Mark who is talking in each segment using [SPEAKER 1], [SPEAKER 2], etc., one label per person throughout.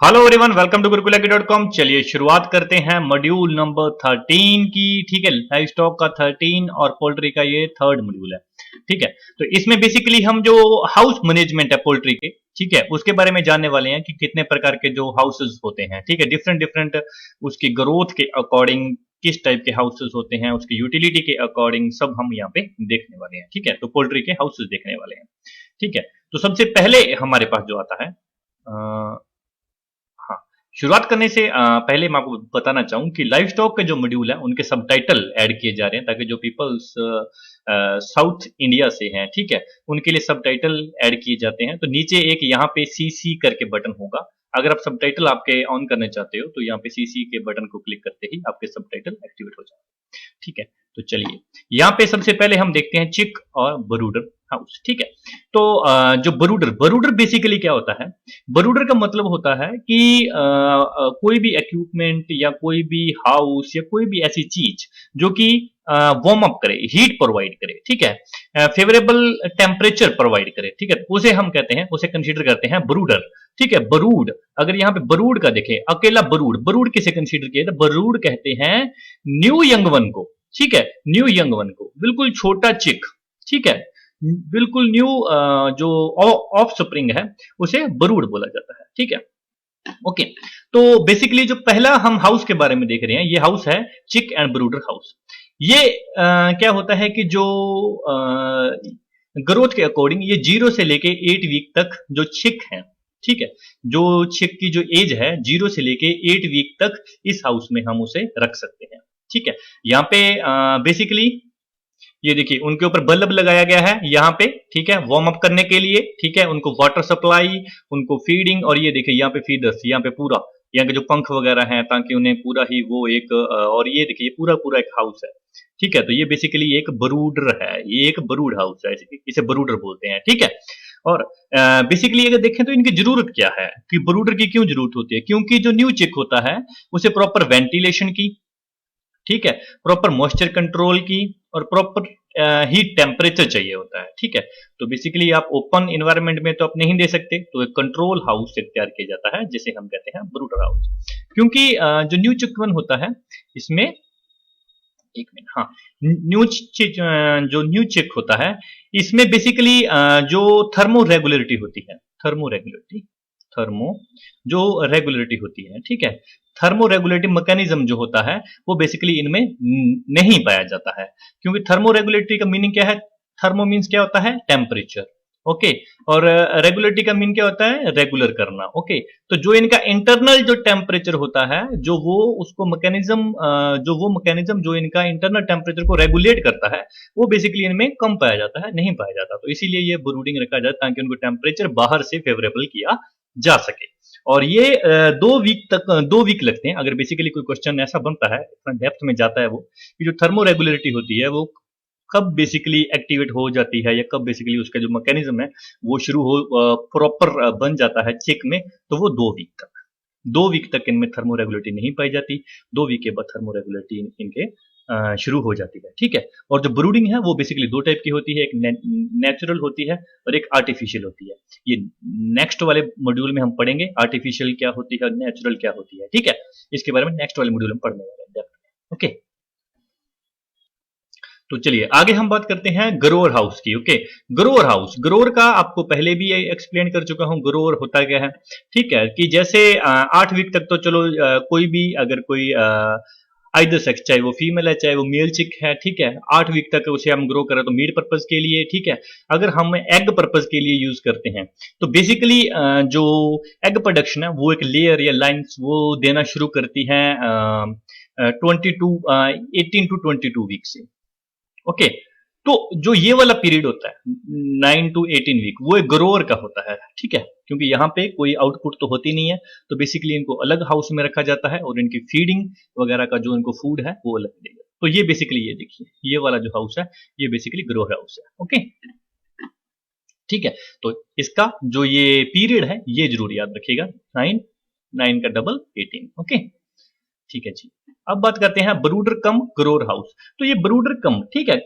[SPEAKER 1] Hello everyone, welcome to गुरुकुल.com। चलिए शुरुआत करते हैं मॉड्यूल नंबर 13 की। ठीक है, लाइव स्टॉक का 13 और पोल्ट्री का ये थर्ड मॉड्यूल है। ठीक है, तो इसमें बेसिकली हम जो हाउस मैनेजमेंट है पोल्ट्री के, ठीक है, उसके बारे में जानने वाले हैं कि कितने प्रकार के जो हाउसेस होते हैं। ठीक है, डिफरेंट डिफरेंट उसकी ग्रोथ के अकॉर्डिंग किस टाइप के हाउसेस होते हैं, उसकी यूटिलिटी के अकॉर्डिंग सब हम यहाँ पे देखने वाले हैं। ठीक है, तो पोल्ट्री के हाउसेस देखने वाले हैं। ठीक है, तो सबसे पहले हमारे पास जो आता है, हाँ, शुरुआत करने से पहले मैं आपको बताना चाहूँ कि लाइव स्टॉक के जो मॉड्यूल है उनके सबटाइटल ऐड किए जा रहे हैं, ताकि जो पीपल्स साउथ इंडिया से हैं, ठीक है, उनके लिए सबटाइटल ऐड किए जाते हैं। तो नीचे एक यहाँ पे सीसी करके बटन होगा। अगर आप सबटाइटल आपके ऑन करना चाहते हो तो यहाँ पे सीसी के बटन को क्लिक करते ही आपके सबटाइटल एक्टिवेट हो जाएंगे। ठीक है, तो चलिए यहाँ पे सबसे पहले हम देखते हैं चिक और ब्रूडर हाउस। ठीक है, तो जो ब्रूडर ब्रूडर बेसिकली क्या होता है? ब्रूडर का मतलब होता है कि कोई भी इक्विपमेंट या कोई भी हाउस या कोई भी ऐसी चीज जो कि वार्म अप करे, हीट प्रोवाइड करे, ठीक है, फेवरेबल टेम्परेचर प्रोवाइड करे, ठीक है, उसे हम कहते हैं, उसे कंसीडर करते हैं ब्रूडर। ठीक है, बरूड, अगर यहाँ पे बरूड का देखें, अकेला बरूड, बरूड किसे कंसीडर किया? तो बरूड कहते हैं न्यू यंग वन को। ठीक है, न्यू यंग वन को, बिल्कुल छोटा चिक, ठीक है, बिल्कुल न्यू जो ऑफ स्प्रिंग है उसे बरूड बोला जाता है। ठीक है, ओके, तो बेसिकली जो पहला हम हाउस के बारे में देख रहे हैं, ये हाउस है चिक एंड ब्रूडर हाउस। ये क्या होता है कि जो ग्रोथ के अकॉर्डिंग ये 0 से लेके 8 वीक तक जो चिक है, ठीक है, जो चिक की जो एज है 0 से लेके 8 वीक तक इस हाउस में हम उसे रख सकते हैं। ठीक है, यहाँ पे बेसिकली ये देखिए उनके ऊपर बल्ब लगाया गया है यहाँ पे, ठीक है, वार्म अप करने के लिए। ठीक है, उनको वाटर सप्लाई, उनको फीडिंग, और ये देखिए यहाँ पे फीडर्स, यहाँ पे पूरा यहाँ के जो पंख वगैरह हैं, ताकि उन्हें पूरा ही वो एक और ये देखिए पूरा पूरा एक हाउस है। ठीक है, तो ये बेसिकली एक ब्रूडर है, ये एक ब्रूड हाउस है, इसे ब्रूडर बोलते हैं। ठीक है, और बेसिकली अगर देखें तो इनकी जरूरत क्या है, कि ब्रूडर की क्यों जरूरत होती है? क्योंकि जो न्यू चिक होता है उसे प्रॉपर वेंटिलेशन की, ठीक है, प्रॉपर मॉइस्चर कंट्रोल की, और प्रॉपर हीट टेम्परेचर चाहिए होता है। ठीक है, तो बेसिकली आप ओपन इन्वायरमेंट में तो आप नहीं दे सकते, तो एक कंट्रोल हाउस तैयार किया जाता है जिसे हम कहते हैं ब्रूडर हाउस। क्योंकि जो न्यू चिकवन होता है इसमें, एक मिनट, हाँ, जो न्यू चिक होता है इसमें बेसिकली जो थर्मो रेगुलरिटी होती है, थर्मो रेगुलरिटी, थर्मो जो रेगुलरिटी होती है, ठीक है, थर्मो रेगुलेटिंग मैकेनिज्म जो होता है वो बेसिकली इनमें नहीं पाया जाता है। क्योंकि थर्मो रेगुलेटरी का मीनिंग क्या है? थर्मो मीन्स क्या होता है? टेम्परेचर, ओके, और रेगुलेटरी का मीन क्या होता है? रेगुलर करना। ओके, तो जो इनका इंटरनल जो टेम्परेचर होता है, जो वो उसको मैकेनिज्म, जो वो मैकेनिज्म जो इनका इंटरनल टेम्परेचर को रेगुलेट करता है, वो बेसिकली इनमें कम पाया जाता है, नहीं पाया जाता। तो इसीलिए ये ब्रूडिंग रखा जाता है, ताकि उनको टेम्परेचर बाहर से फेवरेबल किया जा सके। और ये 2 वीक तक, 2 वीक लगते हैं। अगर बेसिकली कोई क्वेश्चन ऐसा बनता है, इतना डेप्थ में जाता है वो, कि जो थर्मो रेगुलेटरी होती है वो कब बेसिकली एक्टिवेट हो जाती है, या कब बेसिकली उसका जो मैकेनिज्म है वो शुरू हो, प्रॉपर बन जाता है चेक में, तो वो 2 वीक तक, 2 वीक तक इनमें थर्मो रेगुलेटरी नहीं पाई जाती। 2 वीक के बाद थर्मो रेगुलेटरी इनके शुरू हो जाती है। ठीक है, और जो ब्रूडिंग है वो बेसिकली 2 टाइप की होती है, एक नेचुरल होती है और एक आर्टिफिशियल होती है। ये नेक्स्ट वाले मॉड्यूल में हम पढ़ेंगे आर्टिफिशियल क्या होती है और नेचुरल क्या होती है। ठीक है, इसके बारे में नेक्स्ट वाले मॉड्यूल में पढ़ने वाले हैं। ओके, तो चलिए आगे हम बात करते हैं ग्रोअर हाउस की। ओके, ग्रोअर हाउस, ग्रोअर का आपको पहले भी एक्सप्लेन कर चुका हूं, ग्रोअर होता क्या है। ठीक है, कि जैसे 8 वीक तक तो चलो कोई भी, अगर कोई आइदर सेक्स, चाहे वो फीमेल है चाहे वो मेल चिक है, ठीक है, 8 वीक तक उसे हम ग्रो करें तो मीट पर्पज के लिए, ठीक है। अगर हम एग पर्पज के लिए यूज करते हैं तो बेसिकली जो एग प्रोडक्शन है वो एक लेयर या लाइन्स वो देना शुरू करती है 18 to 22 वीक से। ओके, तो जो ये वाला पीरियड होता है 9 to 18 वीक, वो एक ग्रोअर का होता है। ठीक है, क्योंकि यहाँ पे कोई आउटपुट तो होती नहीं है, तो बेसिकली इनको अलग हाउस में रखा जाता है, और इनकी फीडिंग वगैरह का जो इनको फूड है वो अलग देगा। तो ये बेसिकली, ये देखिए ये वाला जो हाउस है ये बेसिकली ग्रोअर हाउस है। ओके, ठीक है, तो इसका जो ये पीरियड है ये जरूर याद रखिएगा, 9, 9 का डबल 18। ओके, ठीक है जी। अब बात करते हैं ब्रूडर कम ग्रोअर हाउस। तो ये ब्रूडर कम, ठीक है,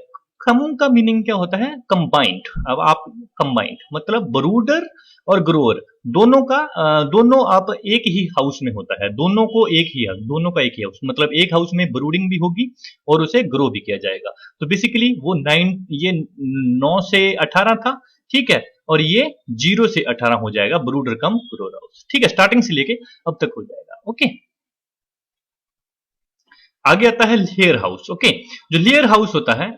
[SPEAKER 1] कमूंग का मीनिंग क्या होता है? कंबाइंड। अब आप कंबाइंड मतलब ब्रूडर और ग्रोअर दोनों का दोनों आप एक ही हाउस में होता है, दोनों को एक ही दोनों का एक ही हाउस, मतलब एक हाउस में ब्रूडिंग भी होगी और उसे ग्रो भी किया जाएगा। तो बेसिकली वो 9 से 18 था, ठीक है, और ये 0 से 18 हो जाएगा ब्रूडर कम ग्रोअर हाउस, ठीक है, स्टार्टिंग से लेके अब तक हो जाएगा। ओके, आगे आता है लेयर हाउस। ओके, जो लेयर हाउस होता है,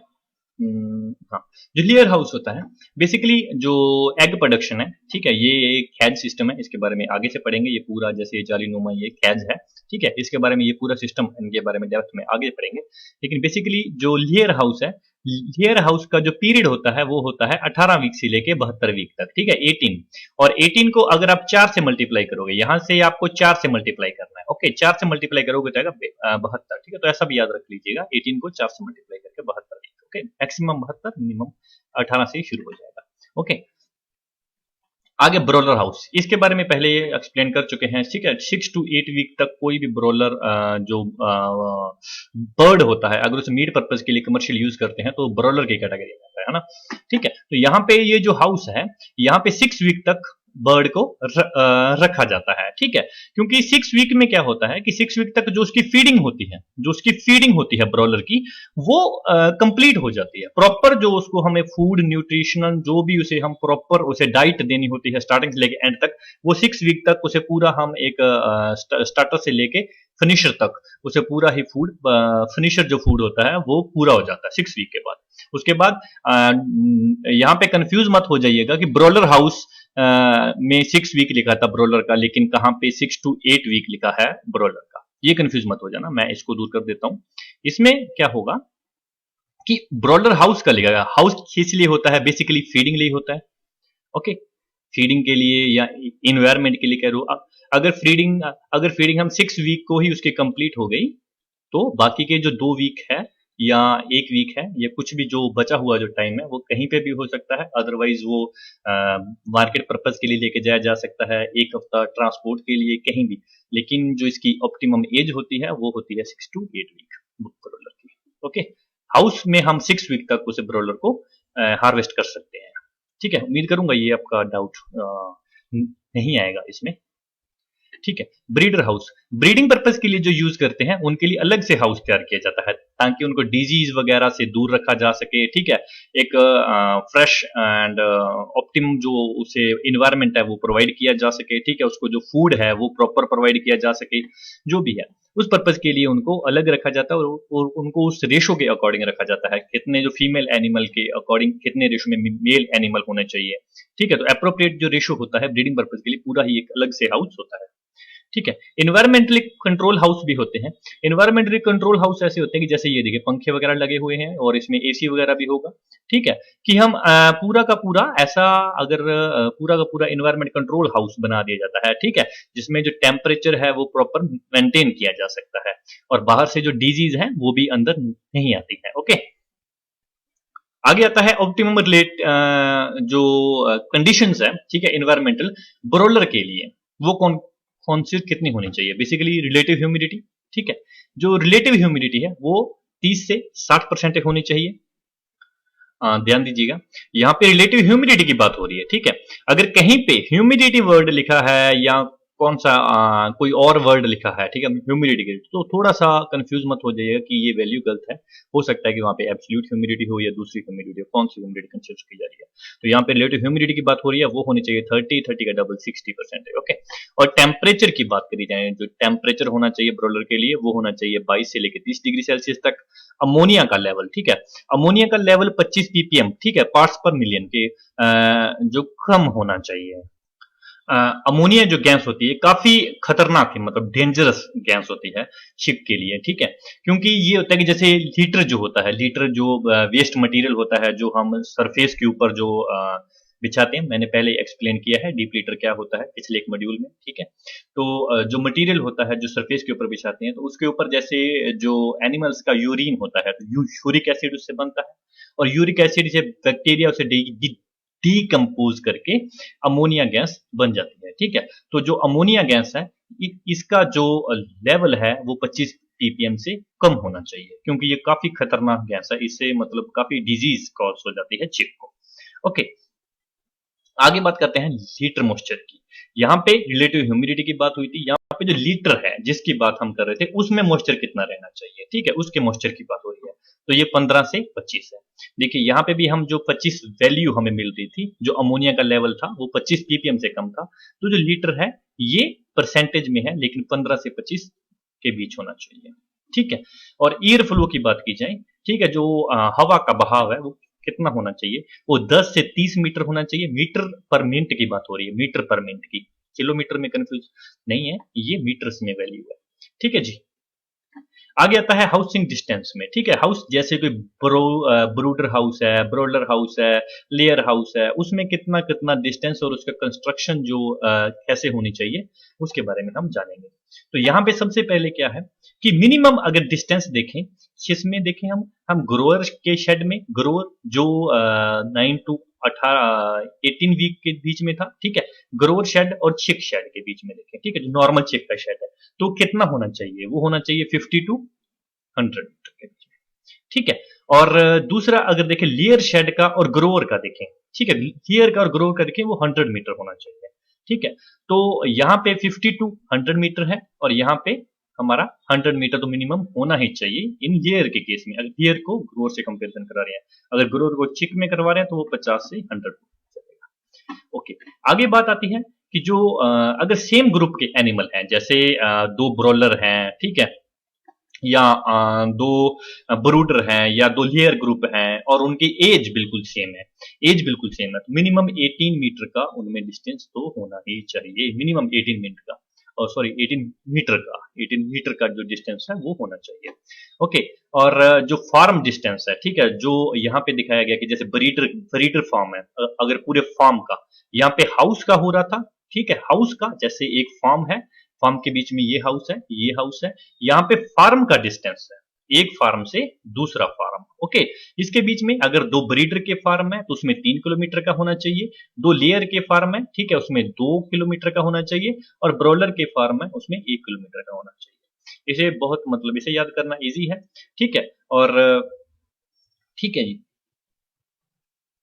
[SPEAKER 1] हाँ, जो लेयर हाउस होता है बेसिकली जो एग प्रोडक्शन है, ठीक है, ये एक कैज सिस्टम है, इसके बारे में आगे से पढ़ेंगे। ये पूरा जैसे ये जालीनुमा ये कैज है, ठीक है, इसके बारे में ये पूरा सिस्टम, इनके बारे में डेप्थ में आगे पढ़ेंगे। लेकिन बेसिकली जो लेयर हाउस है, लेयर हाउस का जो पीरियड होता है वो होता है 18 वीक से लेके 72 वीक तक, ठीक है, 18। और 18 को अगर आप 4 से मल्टीप्लाई करोगे, यहां से आपको 4 से मल्टीप्लाई करना है। ओके, 4 से मल्टीप्लाई करोगे तो आएगा 72, ठीक है, तो ऐसा भी याद रख लीजिएगा, 18 को 4 से मल्टीप्लाई करके 72। ओके, मैक्सिमम 72, मिनिमम 18 से ही शुरू हो जाएगा। ओके, आगे ब्रोलर हाउस, इसके बारे में पहले एक्सप्लेन कर चुके हैं, ठीक है। 6 to 8 वीक तक कोई भी ब्रोलर जो बर्ड होता है, अगर उसे मीट पर्पज के लिए कमर्शियल यूज करते हैं तो ब्रोलर की कैटेगरी में आता है ना, ठीक है। तो यहाँ पे ये जो हाउस है, यहाँ पे 6 वीक तक बर्ड को रखा जाता है, ठीक है, क्योंकि 6 वीक में क्या होता है कि 6 वीक तक जो उसकी फीडिंग होती है, जो उसकी फीडिंग होती है ब्रॉयलर की, वो कंप्लीट हो जाती है। प्रॉपर जो उसको हमें फूड न्यूट्रिशनल जो भी उसे हम प्रॉपर उसे डाइट देनी होती है स्टार्टिंग से लेके एंड तक, वो 6 वीक तक उसे पूरा हम एक स्टार्टर से लेके फिनिशर तक उसे पूरा ही फूड, फिनिशर जो फूड होता है वो पूरा हो जाता है 6 वीक के बाद। उसके बाद यहाँ पे कंफ्यूज मत हो जाइएगा कि ब्रॉयलर हाउस में 6 वीक लिखा था ब्रोलर का, लेकिन कहां पे 6 to 8 वीक लिखा है ब्रोलर का, ये कंफ्यूज मत हो जाना, मैं इसको दूर कर देता हूं। इसमें क्या होगा कि ब्रोलर हाउस का लिखा गया, हाउस इसलिए होता है बेसिकली फीडिंग लिए होता है। ओके, फीडिंग के लिए या इन्वायरमेंट के लिए कह रो, अगर फीडिंग हम 6 वीक को ही उसके कंप्लीट हो गई, तो बाकी के जो 2 वीक है या 1 वीक है या कुछ भी जो बचा हुआ जो टाइम है वो कहीं पे भी हो सकता है, अदरवाइज वो मार्केट पर्पज के लिए लेके जाया जा सकता है, 1 हफ्ता ट्रांसपोर्ट के लिए कहीं भी। लेकिन जो इसकी ऑप्टिमम एज होती है वो होती है 6 to 8 वीक ब्रोलर की। ओके, हाउस में हम 6 वीक तक उसे ब्रोलर को हार्वेस्ट कर सकते हैं, ठीक है। उम्मीद करूंगा ये आपका डाउट नहीं आएगा इसमें, ठीक है। ब्रीडर हाउस, ब्रीडिंग पर्पज के लिए जो यूज करते हैं उनके लिए अलग से हाउस तैयार किया जाता है ताकि उनको डिजीज वगैरह से दूर रखा जा सके, ठीक है। एक फ्रेश एंड ऑप्टिमम जो उसे इन्वायरमेंट है वो प्रोवाइड किया जा सके, ठीक है, उसको जो फूड है वो प्रॉपर प्रोवाइड किया जा सके, जो भी है उस पर्पज के लिए उनको अलग रखा जाता है और उनको उस रेशो के अकॉर्डिंग रखा जाता है, कितने जो फीमेल एनिमल के अकॉर्डिंग कितने रेशो में मेल एनिमल होने चाहिए, ठीक है। तो अप्रोप्रिएट जो रेशो होता है ब्रीडिंग पर्पज के लिए पूरा ही एक अलग से हाउस होता है, ठीक है। इन्वायरमेंटली कंट्रोल हाउस भी होते हैं। इन्वायरमेंटली कंट्रोल हाउस ऐसे होते हैं कि जैसे ये देखिए पंखे वगैरह लगे हुए हैं और इसमें एसी वगैरह भी होगा, ठीक है, कि हम पूरा का पूरा ऐसा अगर पूरा का पूरा इन्वायरमेंट कंट्रोल हाउस बना दिया जाता है, ठीक है, जिसमें जो टेम्परेचर है वो प्रॉपर मेंटेन किया जा सकता है और बाहर से जो डिजीज है वो भी अंदर नहीं आती है। ओके, आगे आता है ऑप्टिमम रिलेट जो कंडीशंस है, ठीक है, इन्वायरमेंटल ब्रोलर के लिए, वो कौन कौन सी कितनी होनी चाहिए? बेसिकली रिलेटिव ह्यूमिडिटी, ठीक है, जो रिलेटिव ह्यूमिडिटी है वो 30 से 60% होनी चाहिए। ध्यान दीजिएगा, यहाँ पे रिलेटिव ह्यूमिडिटी की बात हो रही है, ठीक है। अगर कहीं पे ह्यूमिडिटी वर्ड लिखा है या कौन सा कोई और वर्ड लिखा है, ठीक है, ह्यूमिडिटी के, तो थोड़ा सा कंफ्यूज मत हो जाइएगा कि ये वैल्यू गलत है, हो सकता है कि वहां पे एब्सोल्यूट ह्यूमिडिटी हो या दूसरी ह्यूमिडिटी हो, कौन सी ह्यूमिडिटी कंसिडर की जा रही है। तो यहाँ पे रिलेटिव ह्यूमिडिटी की बात हो रही है, वो होनी चाहिए 30 का डबल 60% है। ओके, और टेम्परेचर की बात करी जाए, जो टेम्परेचर होना चाहिए ब्रोलर के लिए वो होना चाहिए 22 से लेकर 30 डिग्री सेल्सियस तक। अमोनिया का लेवल, ठीक है, अमोनिया का लेवल 25 ppm, ठीक है, पार्ट्स पर मिलियन के जो कम होना चाहिए। अमोनिया जो गैस होती है काफी खतरनाक है, मतलब डेंजरस गैस होती है शिप के लिए, ठीक है, क्योंकि ये होता है कि जैसे लीटर जो होता है, लीटर जो वेस्ट मटेरियल होता है जो हम सरफेस के ऊपर जो बिछाते हैं, मैंने पहले एक्सप्लेन किया है डीप लीटर क्या होता है पिछले एक मॉड्यूल में, ठीक है। तो जो मटेरियल होता है जो सरफेस के ऊपर बिछाते हैं, तो उसके ऊपर जैसे जो एनिमल्स का यूरिन होता है, तो यूरिक एसिड उससे बनता है और यूरिक एसिड से बैक्टीरिया उसे डीकम्पोज करके अमोनिया गैस बन जाती है, ठीक है। तो जो अमोनिया गैस है इसका जो लेवल है वो 25 ppm से कम होना चाहिए, क्योंकि ये काफी खतरनाक गैस है, इससे मतलब काफी डिजीज कॉज हो जाती है चिक को। ओके, आगे बात करते हैं लीटर मॉइस्चर की। यहाँ पे रिलेटिव ह्यूमिडिटी की बात हुई थी, यहाँ पे जो लीटर है जिसकी बात हम कर रहे थे उसमें मॉइस्चर कितना रहना चाहिए, ठीक है, उसके मॉइस्चर की बात हो रही है। तो ये 15 से 25 है। देखिए यहाँ पे भी हम जो 25 वैल्यू हमें मिल रही थी, जो अमोनिया का लेवल था वो 25 ppm से कम था, तो जो लीटर है ये परसेंटेज में है, लेकिन 15 से 25 के बीच होना चाहिए, ठीक है। और एयर फ्लो की बात की जाए, ठीक है, जो हवा का बहाव है वो कितना होना चाहिए, वो 10 से 30 मीटर होना चाहिए। मीटर पर मिनट की बात हो रही है, मीटर पर मिनट की, किलोमीटर में कंफ्यूज नहीं है, ये मीटर्स में वैल्यू है, ठीक है जी। आगे आता है हाउसिंग डिस्टेंस में, ठीक है, हाउस जैसे कोई ब्रूडर हाउस है, ब्रोलर हाउस है, लेयर हाउस है, उसमें कितना कितना डिस्टेंस और उसका कंस्ट्रक्शन जो कैसे होनी चाहिए उसके बारे में हम जानेंगे। तो यहाँ पे सबसे पहले क्या है कि मिनिमम अगर डिस्टेंस देखें, इसमें देखें हम ग्रोअर के शेड में, ग्रोअर जो 9 टू 18 वीक के बीच में था, ठीक है, ग्रोअर शेड और चिक शेड के बीच में देखें, ठीक है, जो नॉर्मल चिक का शेड है, तो कितना होना चाहिए, वो होना चाहिए 50 टू 100 मीटर के बीच में, ठीक है। और दूसरा अगर देखें लेयर शेड का और ग्रोअर का देखें, ठीक है, लेयर का और ग्रोअर का देखें वो 100 मीटर होना चाहिए, ठीक है। तो यहाँ पे 50 टू 100 मीटर है और यहाँ पे हमारा 100 मीटर तो मिनिमम होना ही चाहिए इन लेयर के केस में, अगर लेयर को ग्रोअर से कंपेरिजन करा रहे हैं। अगर ग्रोअर को चिक में करवा रहे हैं तो वो 50 से 100 चलेगा। ओके, आगे बात आती है कि जो अगर सेम ग्रुप के एनिमल हैं, जैसे दो ब्रॉलर हैं, ठीक है, या दो ब्रूडर हैं या दो लेयर ग्रुप हैं और उनकी एज बिल्कुल सेम है, एज बिल्कुल सेम है, तो मिनिमम 18 मीटर का उनमें डिस्टेंस तो होना ही चाहिए, मिनिमम 18 मिनट का, और सॉरी 18 मीटर का, 18 मीटर का जो डिस्टेंस है वो होना चाहिए। ओके, और जो फार्म डिस्टेंस है, ठीक है, जो यहाँ पे दिखाया गया कि जैसे ब्रीडर फार्म है, अगर पूरे फार्म का, यहाँ पे हाउस का हो रहा था, ठीक है, हाउस का, जैसे एक फार्म है, फार्म के बीच में ये हाउस है, ये हाउस है, यहाँ पे फार्म का डिस्टेंस है एक फार्म से दूसरा फार्म, ओके। इसके बीच में अगर दो ब्रीडर के फार्म है तो उसमें 3 किलोमीटर का होना चाहिए, दो लेयर के फार्म है, ठीक है, उसमें 2 किलोमीटर का होना चाहिए, और ब्रॉलर के फार्म है उसमें 1 किलोमीटर का होना चाहिए। इसे बहुत मतलब इसे याद करना इजी है, ठीक है। और ठीक है जी,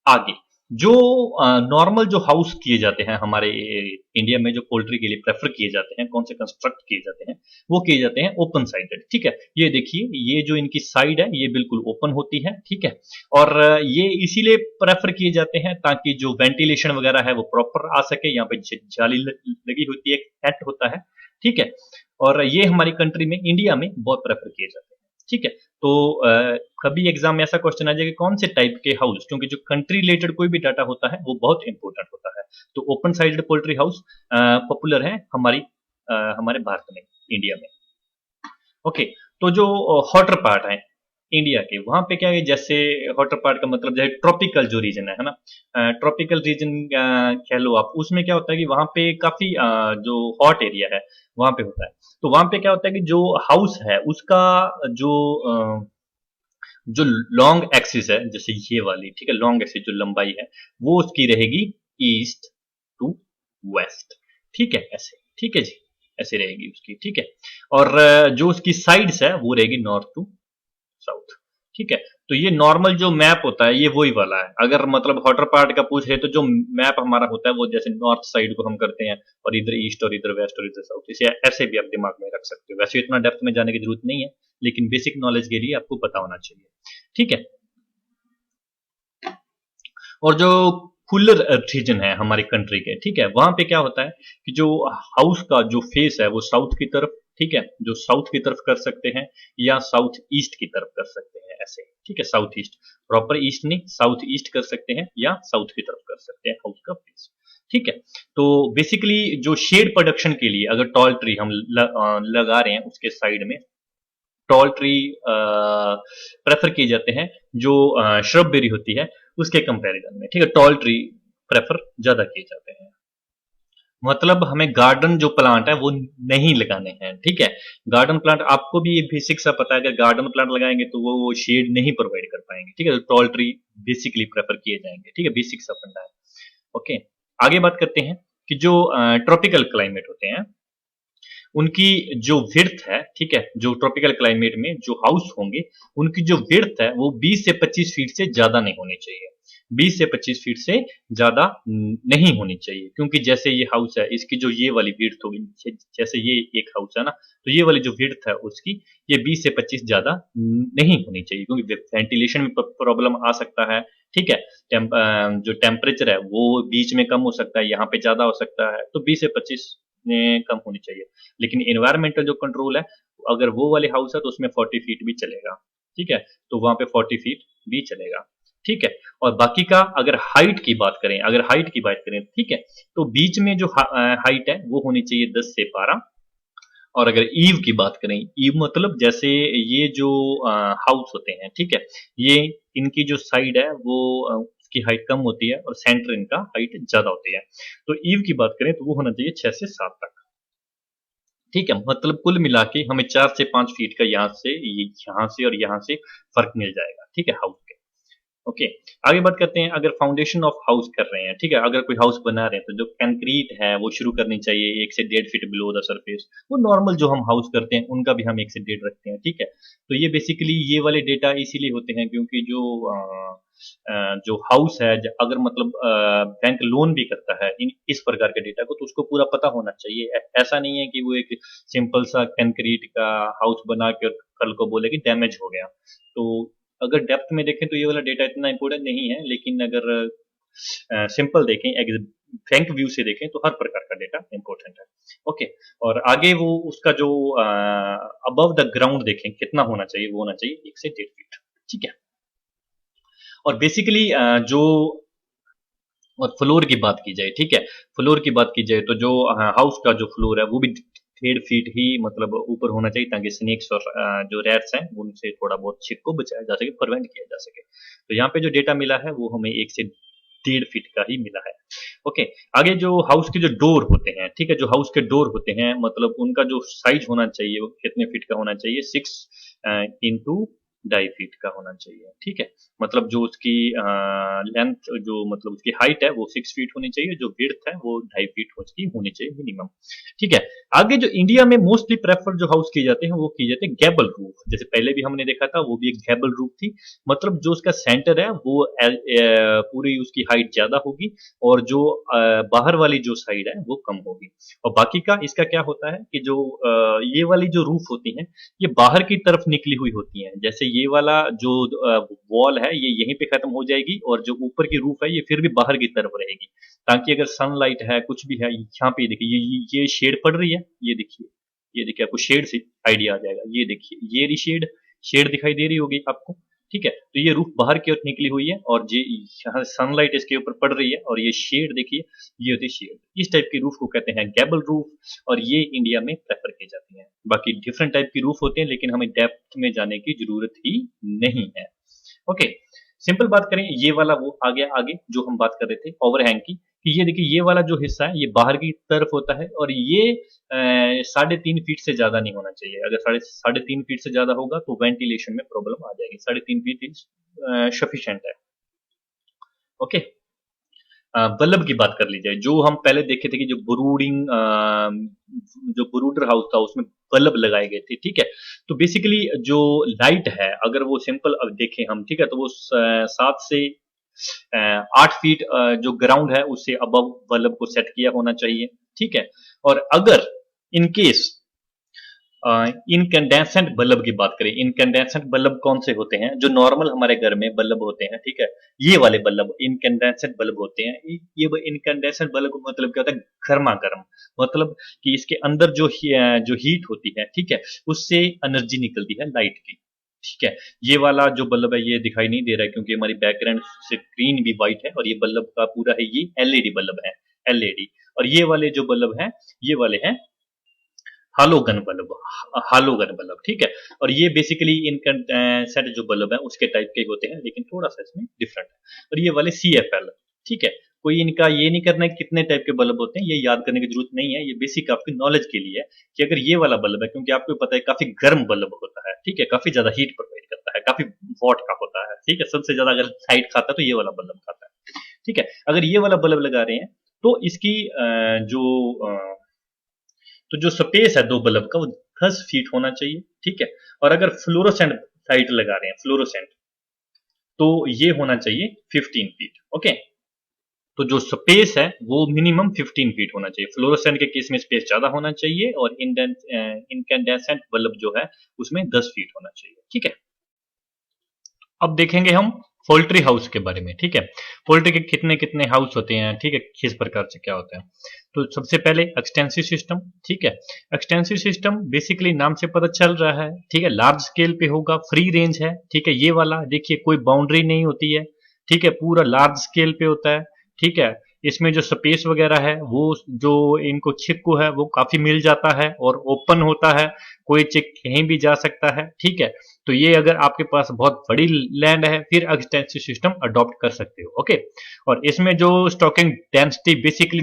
[SPEAKER 1] आगे जो नॉर्मल जो हाउस किए जाते हैं हमारे इंडिया में, जो पोल्ट्री के लिए प्रेफर किए जाते हैं, कौन से कंस्ट्रक्ट किए जाते हैं, वो किए जाते हैं ओपन साइडेड, ठीक है। ये देखिए, ये जो इनकी साइड है ये बिल्कुल ओपन होती है, ठीक है, और ये इसीलिए प्रेफर किए जाते हैं ताकि जो वेंटिलेशन वगैरह है वो प्रॉपर आ सके। यहाँ पे जाली लगी होती है, नेट होता है, ठीक है, और ये हमारी कंट्री में, इंडिया में बहुत प्रेफर किए जाते हैं, ठीक है। तो कभी एग्जाम में ऐसा क्वेश्चन आ जाएगा कौन से टाइप के हाउस, क्योंकि जो कंट्री रिलेटेड कोई भी डाटा होता है वो बहुत इंपॉर्टेंट होता है। तो open sided poultry house popular है हमारे भारत में, इंडिया में। ओके, तो जो हॉटर पार्ट है इंडिया के, वहां पे क्या है, जैसे हॉटर पार्ट का मतलब जैसे ट्रॉपिकल जो रीजन है ना, ट्रॉपिकल रीजन कह लो आप, उसमें क्या होता है कि वहां पे काफी जो हॉट एरिया है वहां पे होता है। तो वहां पे क्या होता है कि जो हाउस है उसका जो जो लॉन्ग एक्सिस है, जैसे ये वाली, ठीक है, लॉन्ग एक्सिस जो लंबाई है वो उसकी रहेगी ईस्ट टू वेस्ट, ठीक है, ऐसे, ठीक है जी, ऐसे रहेगी उसकी, ठीक है। और जो उसकी साइड्स है वो रहेगी नॉर्थ टू साउथ, ठीक है। तो ये नॉर्मल जो मैप होता है ये वही वाला है। अगर मतलब हॉटर पार्ट का पूछ रहे तो जो मैप हमारा होता है वो जैसे नॉर्थ साइड को हम करते हैं और इधर ईस्ट और इधर वेस्ट और इधर साउथ, इसे ऐसे भी आप दिमाग में रख सकते हो। वैसे इतना डेप्थ में जाने की जरूरत नहीं है, लेकिन बेसिक नॉलेज के लिए आपको पता होना चाहिए, ठीक है। और जो कूलर रीजन है हमारी कंट्री के, ठीक है, वहां पे क्या होता है कि जो हाउस का जो फेस है वो साउथ की तरफ, ठीक है, जो साउथ की तरफ कर सकते हैं या साउथ ईस्ट की तरफ कर सकते हैं, ऐसे, ठीक है, साउथ ईस्ट, प्रॉपर ईस्ट नहीं, साउथ ईस्ट कर सकते हैं या साउथ की तरफ कर सकते हैं हाउस का फेस, ठीक है। तो बेसिकली जो शेड प्रोडक्शन के लिए अगर टॉल ट्री हम लगा रहे हैं उसके साइड में टॉल ट्री प्रेफर किए जाते हैं, जो श्रबबेरी होती है उसके कंपैरिजन में, ठीक है, टॉल ट्री प्रेफर ज्यादा किए जाते हैं। मतलब हमें गार्डन जो प्लांट है वो नहीं लगाने हैं, ठीक है। गार्डन प्लांट आपको भी ये बेसिक सा पता है, अगर गार्डन प्लांट लगाएंगे तो वो शेड नहीं प्रोवाइड कर पाएंगे, ठीक है, तो टॉल ट्री बेसिकली प्रेफर किए जाएंगे, ठीक है, बेसिक सा फंडा है। ओके, आगे बात करते हैं कि जो ट्रॉपिकल क्लाइमेट होते हैं उनकी जो विड्थ है, ठीक है, जो ट्रॉपिकल क्लाइमेट में जो हाउस होंगे उनकी जो विड्थ है वो 20 से 25 फीट से ज्यादा नहीं होनी चाहिए। 20 से 25 फीट से ज्यादा नहीं होनी चाहिए, क्योंकि जैसे ये हाउस है इसकी जो ये वाली विड्थ होगी, जैसे ये एक हाउस है ना, तो ये वाली जो विड्थ है उसकी ये 20 से 25 ज्यादा नहीं होनी चाहिए, क्योंकि वेंटिलेशन में प्रॉब्लम आ सकता है। ठीक है, जो टेम्परेचर है वो बीच में कम हो सकता है, यहाँ पे ज्यादा हो सकता है, तो 20 से 25 में कम होनी चाहिए। लेकिन एनवायरमेंटल जो कंट्रोल है, अगर वो वाले हाउस है तो उसमें 40 फीट भी चलेगा। ठीक है, तो वहां पे 40 फीट भी चलेगा। ठीक है, और बाकी का अगर हाइट की बात करें, ठीक है, तो बीच में जो हाइट है वो होनी चाहिए 10 से 12। और अगर ईव की बात करें, ईव मतलब जैसे ये जो हाउस होते हैं, ठीक है, ये इनकी जो साइड है वो उसकी हाइट कम होती है और सेंटर इनका हाइट ज्यादा होती है। तो ईव की बात करें तो वो होना चाहिए 6 से 7 तक। ठीक है, मतलब कुल मिला के हमें 4 से 5 फीट का यहाँ से और यहाँ से फर्क मिल जाएगा। ठीक है, हाउस के। ओके, आगे बात करते हैं, अगर फाउंडेशन ऑफ हाउस कर रहे हैं, ठीक है, अगर कोई हाउस बना रहे हैं तो जो कंक्रीट है वो शुरू करनी चाहिए 1 से 1.5 फीट बिलो द सरफेस। वो नॉर्मल जो हम हाउस करते हैं उनका भी हम 1 से 1.5 रखते हैं। ठीक है, तो ये बेसिकली ये वाले डेटा इसीलिए होते हैं क्योंकि जो हाउस है, अगर मतलब बैंक लोन भी करता है इस प्रकार के डेटा को, तो उसको पूरा पता होना चाहिए। ऐसा नहीं है कि वो एक सिंपल सा कंक्रीट का हाउस बना के कल को बोले कि डैमेज हो गया। तो अगर डेप्थ में देखें तो ये वाला डेटा इतना इंपॉर्टेंट नहीं है, लेकिन अगर सिंपल देखें, फ्रैंक व्यू से देखें, तो हर प्रकार का डेटा इंपॉर्टेंट है। ओके, और आगे वो उसका जो अबव द ग्राउंड देखें कितना होना चाहिए, वो होना चाहिए 1 से 1.5 फीट। ठीक है, और बेसिकली जो और फ्लोर की बात की जाए, ठीक है, फ्लोर की बात की जाए तो जो हाउस का जो फ्लोर है वो भी 1.5 फीट ही मतलब ऊपर होना चाहिए, ताकि स्नेक्स और जो रैट्स हैं उनसे थोड़ा बहुत छिप को बचाया जा सके, प्रिवेंट किया जा सके। तो यहाँ पे जो डेटा मिला है वो हमें 1 से 1.5 फीट का ही मिला है। ओके, आगे जो हाउस के जो डोर होते हैं, ठीक है, जो हाउस के डोर होते हैं मतलब उनका जो साइज होना चाहिए वो कितने फीट का होना चाहिए, 6 इंटू 2.5 फीट का होना चाहिए। ठीक है, मतलब जो उसकी लेंथ, जो मतलब उसकी हाइट है वो 6 फीट होनी चाहिए, जो विड्थ है वो 2.5 फीट उसकी होनी चाहिए मिनिमम। ठीक है, आगे जो इंडिया में मोस्टली प्रेफर जो हाउस किए जाते हैं वो किए जाते हैं गैबल रूफ। जैसे पहले भी हमने देखा था, वो भी एक गैबल रूफ थी। मतलब जो उसका सेंटर है वो पूरी उसकी हाइट ज्यादा होगी और जो बाहर वाली जो साइड है वो कम होगी। और बाकी का इसका क्या होता है कि जो ये वाली जो रूफ होती है ये बाहर की तरफ निकली हुई होती हैं। जैसे ये वाला जो वॉल है ये यहीं पे खत्म हो जाएगी और जो ऊपर की रूफ है ये फिर भी बाहर की तरफ रहेगी, ताकि अगर सनलाइट है कुछ भी है, यहाँ पे देखिए ये शेड पड़ रही है, ये देखिए आपको शेड से आइडिया आ जाएगा। ये देखिए ये रही शेड, शेड दिखाई दे रही होगी आपको। ठीक है, तो ये रूफ बाहर की ओर निकली हुई है और ये यहाँ सनलाइट इसके ऊपर पड़ रही है और ये शेड देखिए, ये होती है शेड। इस टाइप की रूफ को कहते हैं गैबल रूफ और ये इंडिया में प्रेफर की जाती है। बाकी डिफरेंट टाइप की रूफ होते हैं लेकिन हमें डेप्थ में जाने की जरूरत ही नहीं है। ओके, सिंपल बात करें, ये वाला वो आ गया आगे जो हम बात कर रहे थे ओवरहैंग की, कि ये देखिए ये वाला जो हिस्सा है ये बाहर की तरफ होता है और ये 3.5 फीट से ज्यादा नहीं होना चाहिए। अगर 3.5 फीट से ज्यादा होगा तो वेंटिलेशन में प्रॉब्लम आ जाएगी। 3.5 फीट इज सफिशिएंट है। ओके, बल्ब की बात कर ली जाए, जो हम पहले देखे थे कि जो ब्रूडर हाउस था उसमें बल्ब लगाए गए थे। ठीक है, तो बेसिकली जो लाइट है अगर वो सिंपल अब देखें हम, ठीक है, तो वो 7 से 8 फीट जो ग्राउंड है उससे अबव बल्ब को सेट किया होना चाहिए। ठीक है, और अगर इन केस इनकैंडेसेंट बल्ब की बात करें, इनकैंडेसेंट बल्ब कौन से होते हैं, जो नॉर्मल हमारे घर में बल्ब होते हैं, ठीक है, ये वाले बल्ब इनकैंडेसेंट बल्ब होते हैं। ये इनकैंडेसेंट बल्ब का मतलब क्या होता है, गर्मा गर्म, मतलब कि इसके अंदर जो हीट होती है, ठीक है, उससे एनर्जी निकलती है लाइट की। ठीक है, ये वाला जो बल्ब है ये दिखाई नहीं दे रहा है क्योंकि हमारी बैकग्राउंड स्क्रीन भी व्हाइट है और ये बल्ब का पूरा है ये एलईडी बल्ब है, एलईडी। और ये वाले जो बल्ब हैं ये वाले हैं हालोगन बल्ब, हालोगन बल्ब। ठीक है, और ये बेसिकली इनकैंडेसेंट जो बल्ब है उसके टाइप के होते हैं लेकिन थोड़ा सा इसमें डिफरेंट है। और ये वाले CFL। ठीक है, कोई इनका ये नहीं करना है कितने टाइप के बल्ब होते हैं, ये याद करने की जरूरत नहीं है, ये बेसिक आपकी नॉलेज के लिए है कि अगर ये वाला बल्ब है, क्योंकि आपको पता है काफी गर्म बल्ब होता है, ठीक है, काफी ज्यादा हीट प्रोवाइड करता है, काफी वॉट का होता है। ठीक है, सबसे ज्यादा अगर लाइट खाता है तो ये वाला बल्ब खाता है। ठीक है, अगर ये वाला बल्ब लगा रहे हैं तो इसकी जो तो जो स्पेस है दो बल्ब का वो 10 फीट होना चाहिए, ठीक है। और अगर फ्लोरोसेंट लाइट लगा रहे हैं, फ्लोरोसेंट, तो ये होना चाहिए 15 फीट, ओके। तो जो स्पेस है वो मिनिमम 15 फीट होना चाहिए। फ्लोरोसेंट के केस में स्पेस ज्यादा होना चाहिए और इनकैंडेसेंट बल्ब जो है उसमें 10 फीट होना चाहिए, ठीक है। अब देखेंगे हम पोल्ट्री हाउस के बारे में, ठीक है। पोल्ट्री के कितने कितने हाउस होते हैं, ठीक है, किस प्रकार से क्या होता है। तो सबसे पहले एक्सटेंसिव सिस्टम, ठीक है। एक्सटेंसिव सिस्टम बेसिकली नाम से पता चल रहा है, ठीक है, लार्ज स्केल पे होगा, फ्री रेंज है, ठीक है। ये वाला देखिए कोई बाउंड्री नहीं होती है, ठीक है, पूरा लार्ज स्केल पे होता है, ठीक है। इसमें जो स्पेस वगैरह है वो जो इनको चिक को है वो काफी मिल जाता है और ओपन होता है, कोई चिक कहीं भी जा सकता है, ठीक है। तो ये अगर आपके पास बहुत बड़ी लैंड है फिर एक्सटेंसिव सिस्टम अडॉप्ट कर सकते हो, ओके। और इसमें जो स्टॉकिंग डेंसिटी बेसिकली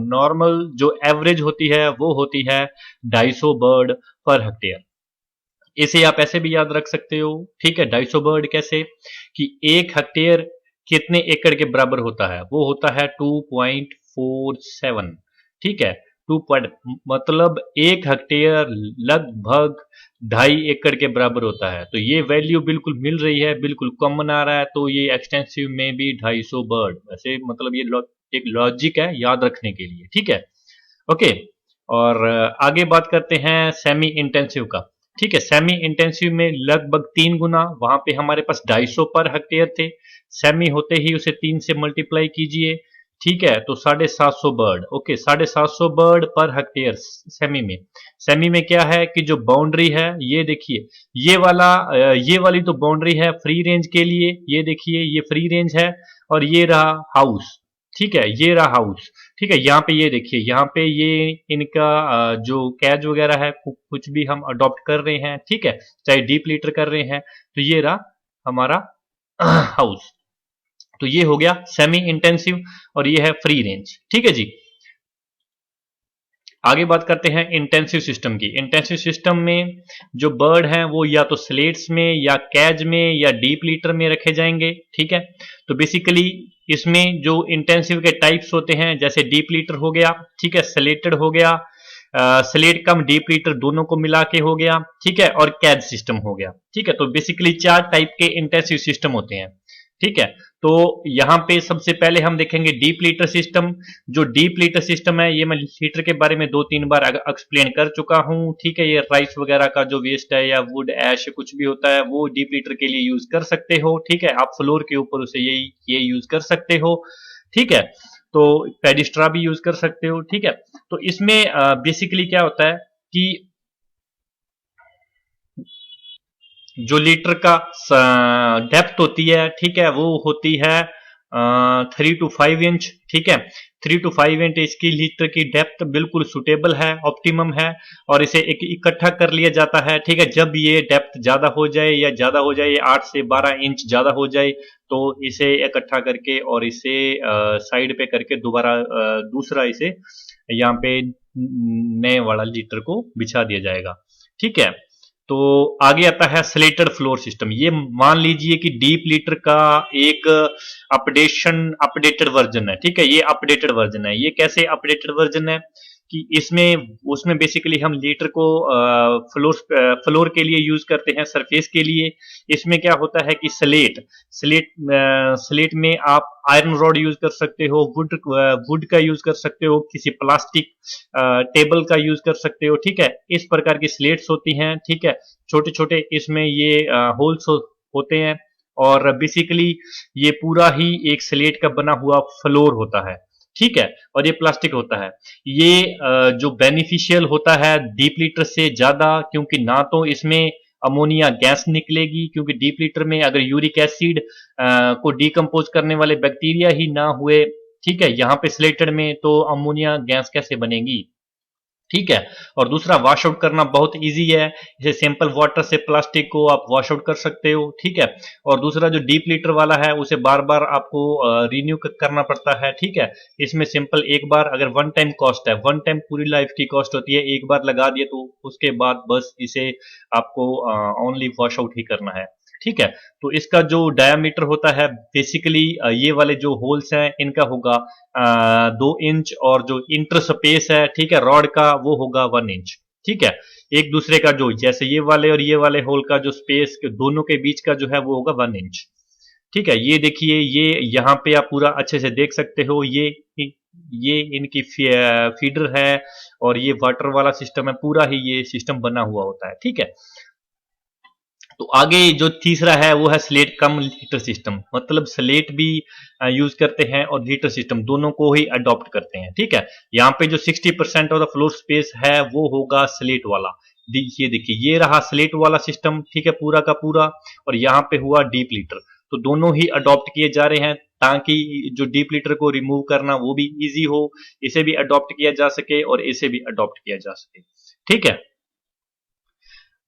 [SPEAKER 1] नॉर्मल जो एवरेज होती है वो होती है 250 बर्ड पर हेक्टेयर। इसे आप ऐसे भी याद रख सकते हो, ठीक है। 250 बर्ड कैसे कि 1 हेक्टेयर कितने एकड़ के बराबर होता है, वो होता है 2.47, ठीक है। 2 पॉइंट मतलब 1 हेक्टेयर लगभग 2.5 एकड़ के बराबर होता है। तो ये वैल्यू बिल्कुल मिल रही है, बिल्कुल कॉमन आ रहा है, तो ये एक्सटेंसिव में भी 250 बर्ड, वैसे मतलब ये एक लॉजिक है याद रखने के लिए, ठीक है, ओके। और आगे बात करते हैं सेमी इंटेंसिव का, ठीक है। सेमी इंटेंसिव में लगभग 3 गुना, वहां पे हमारे पास 250 पर हेक्टेयर थे, सेमी होते ही उसे 3 से मल्टीप्लाई कीजिए, ठीक है, तो 750 bird, okay. 750 bird per hectare semi में। सेमी में क्या है कि जो बाउंड्री है ये देखिए, ये वाली तो बाउंड्री है फ्री रेंज के लिए, ये देखिए ये फ्री रेंज है, और ये रहा हाउस, ठीक है, ये रहा हाउस, ठीक है। यहाँ पे ये देखिए, यहाँ पे ये इनका जो कैज वगैरह है कुछ भी हम अडॉप्ट कर रहे हैं, ठीक है, चाहे डीप लीटर कर रहे हैं, तो ये रहा हमारा हाउस। तो ये हो गया सेमी इंटेंसिव और ये है फ्री रेंज, ठीक है जी। आगे बात करते हैं इंटेंसिव सिस्टम की। इंटेंसिव सिस्टम में जो बर्ड हैं वो या तो स्लेट्स में या कैज में या डीप लीटर में रखे जाएंगे, ठीक है। तो बेसिकली इसमें जो इंटेंसिव के टाइप्स होते हैं, जैसे डीप लीटर हो गया, ठीक है, स्लेटेड हो गया, स्लेट कम डीप लीटर दोनों को मिला के हो गया, ठीक है, और कैज सिस्टम हो गया, ठीक है। तो बेसिकली 4 टाइप के इंटेंसिव सिस्टम होते हैं, ठीक है। तो यहां पे सबसे पहले हम देखेंगे डीप लीटर सिस्टम। जो डीप लीटर सिस्टम है ये मैं लीटर के बारे में 2-3 बार एक्सप्लेन कर चुका हूं, ठीक है। ये राइस वगैरह का जो वेस्ट है या वुड ऐश कुछ भी होता है वो डीप लीटर के लिए यूज कर सकते हो, ठीक है। आप फ्लोर के ऊपर उसे ये यूज कर सकते हो, ठीक है। तो पेडिस्ट्रा भी यूज कर सकते हो, ठीक है। तो इसमें बेसिकली क्या होता है कि जो लीटर का डेप्थ होती है, ठीक है, वो होती है 3 to 5 इंच, ठीक है। 3 to 5 इंच इसकी लीटर की डेप्थ बिल्कुल सुटेबल है, ऑप्टिमम है, और इसे एक इकट्ठा कर लिया जाता है, ठीक है। जब ये डेप्थ ज्यादा हो जाए या ज्यादा हो जाए 8 से 12 इंच ज्यादा हो जाए तो इसे इकट्ठा करके और इसे साइड पे करके दोबारा दूसरा इसे यहाँ पे नए वाला लीटर को बिछा दिया जाएगा, ठीक है। तो आगे आता है स्लेटेड फ्लोर सिस्टम। ये मान लीजिए कि डीप लीटर का एक अपडेटेड वर्जन है, ठीक है, ये अपडेटेड वर्जन है। ये कैसे अपडेटेड वर्जन है कि इसमें उसमें बेसिकली हम लीटर को फ्लोर के लिए यूज करते हैं, सरफेस के लिए। इसमें क्या होता है कि स्लेट में आप आयरन रॉड यूज कर सकते हो, वुड का यूज कर सकते हो, किसी प्लास्टिक टेबल का यूज कर सकते हो, ठीक है। इस प्रकार की स्लेट्स होती हैं, ठीक है, छोटे छोटे इसमें ये होल्स होते हैं, और बेसिकली ये पूरा ही एक स्लेट का बना हुआ फ्लोर होता है, ठीक है। और ये प्लास्टिक होता है। ये जो बेनिफिशियल होता है डीप लीटर से ज्यादा, क्योंकि ना तो इसमें अमोनिया गैस निकलेगी, क्योंकि डीप लीटर में अगर यूरिक एसिड को डिकम्पोज करने वाले बैक्टीरिया ही ना हुए, ठीक है, यहाँ पे स्लेटेड में तो अमोनिया गैस कैसे बनेगी, ठीक है। और दूसरा वॉश आउट करना बहुत इजी है, इसे सिंपल वाटर से प्लास्टिक को आप वॉश आउट कर सकते हो, ठीक है। और दूसरा जो डीप लीटर वाला है उसे बार बार आपको रिन्यू करना पड़ता है, ठीक है। इसमें सिंपल एक बार अगर वन टाइम कॉस्ट है, वन टाइम पूरी लाइफ की कॉस्ट होती है, एक बार लगा दिए तो उसके बाद बस इसे आपको ओनली वॉश आउट ही करना है, ठीक है। तो इसका जो डायामीटर होता है बेसिकली ये वाले जो होल्स हैं इनका होगा 2 इंच, और जो इंटर स्पेस है ठीक है रॉड का वो होगा 1 इंच। ठीक है। एक दूसरे का जो जैसे ये वाले और ये वाले होल का जो स्पेस के दोनों के बीच का जो है वो होगा 1 इंच। ठीक है। ये देखिए ये यहाँ पे आप पूरा अच्छे से देख सकते हो, ये इनकी फीडर है और ये वाटर वाला सिस्टम है, पूरा ही ये सिस्टम बना हुआ होता है। ठीक है। तो आगे जो तीसरा है वो है स्लेट कम हीटर सिस्टम, मतलब स्लेट भी यूज करते हैं और हीटर सिस्टम दोनों को ही अडॉप्ट करते हैं। ठीक है। यहाँ पे जो 60% ऑफ द फ्लोर स्पेस है वो होगा स्लेट वाला। ये देखिए ये रहा स्लेट वाला सिस्टम, ठीक है, पूरा का पूरा, और यहाँ पे हुआ डीप लीटर। तो दोनों ही अडॉप्ट किए जा रहे हैं ताकि जो डीप लीटर को रिमूव करना वो भी इजी हो, इसे भी अडॉप्ट किया जा सके और इसे भी अडॉप्ट किया जा सके। ठीक है।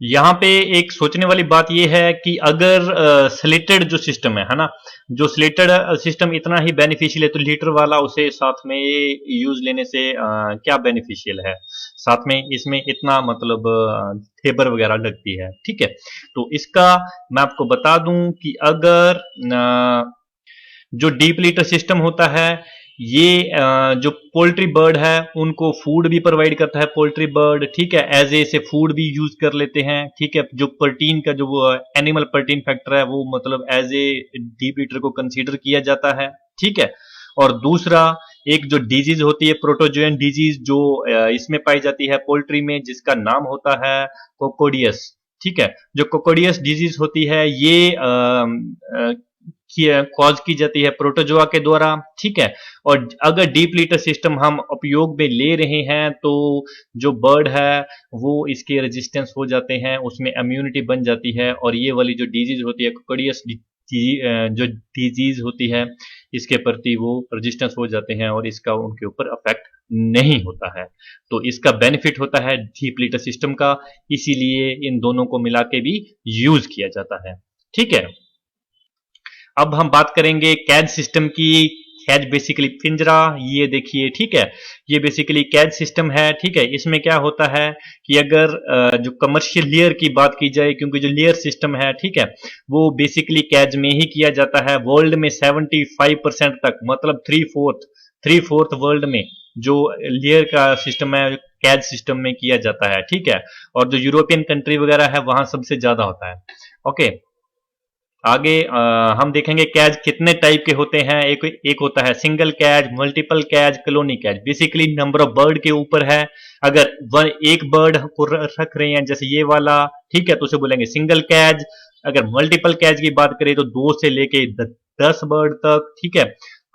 [SPEAKER 1] यहाँ पे एक सोचने वाली बात यह है कि अगर स्लेटेड जो सिस्टम है ना, जो स्लेटेड सिस्टम इतना ही बेनिफिशियल है तो लीटर वाला उसे साथ में यूज लेने से क्या बेनिफिशियल है, साथ में इसमें इतना मतलब फेबर वगैरह लगती है। ठीक है। तो इसका मैं आपको बता दूं कि अगर जो डीप लीटर सिस्टम होता है ये जो पोल्ट्री बर्ड है उनको फूड भी प्रोवाइड करता है पोल्ट्री बर्ड। ठीक है। एज ए से फूड भी यूज कर लेते हैं। ठीक है। जो प्रोटीन का जो एनिमल प्रोटीन फैक्टर है वो मतलब एज ए डीप लीटर को कंसीडर किया जाता है। ठीक है। और दूसरा एक जो डिजीज होती है प्रोटोजोयन डिजीज जो इसमें पाई जाती है पोल्ट्री में, जिसका नाम होता है कोकोडियस। ठीक है। जो कोकोडियस डिजीज होती है ये कॉज की जाती है प्रोटोजोआ के द्वारा। ठीक है। और अगर डीप लीटर सिस्टम हम उपयोग में ले रहे हैं तो जो बर्ड है वो इसके रेजिस्टेंस हो जाते हैं, उसमें इम्यूनिटी बन जाती है और ये वाली जो डिजीज होती है कोकोडियस जो डिजीज होती है इसके प्रति वो रेजिस्टेंस हो जाते हैं और इसका उनके ऊपर अफेक्ट नहीं होता है। तो इसका बेनिफिट होता है डीप लीटर सिस्टम का, इसीलिए इन दोनों को मिला के भी यूज किया जाता है। ठीक है। अब हम बात करेंगे कैज सिस्टम की। कैज बेसिकली पिंजरा, ये देखिए। ठीक है। ये बेसिकली कैज सिस्टम है। ठीक है। इसमें क्या होता है कि अगर जो कमर्शियल लेयर की बात की जाए, क्योंकि जो लेयर सिस्टम है ठीक है वो बेसिकली कैज में ही किया जाता है। वर्ल्ड में 75% तक, मतलब थ्री फोर्थ वर्ल्ड में जो लेयर का सिस्टम है कैज सिस्टम में किया जाता है। ठीक है। और जो यूरोपियन कंट्री वगैरह है वहां सबसे ज्यादा होता है। ओके। आगे हम देखेंगे कैज कितने टाइप के होते हैं। एक होता है single cage, multiple cage, colony cage. Basically number of bird के ऊपर है। अगर एक बर्ड को रख रहे हैं जैसे ये वाला, ठीक है, तो उसे बोलेंगे सिंगल कैज। अगर मल्टीपल कैज की बात करें तो 2 से लेके 10 बर्ड तक। ठीक है।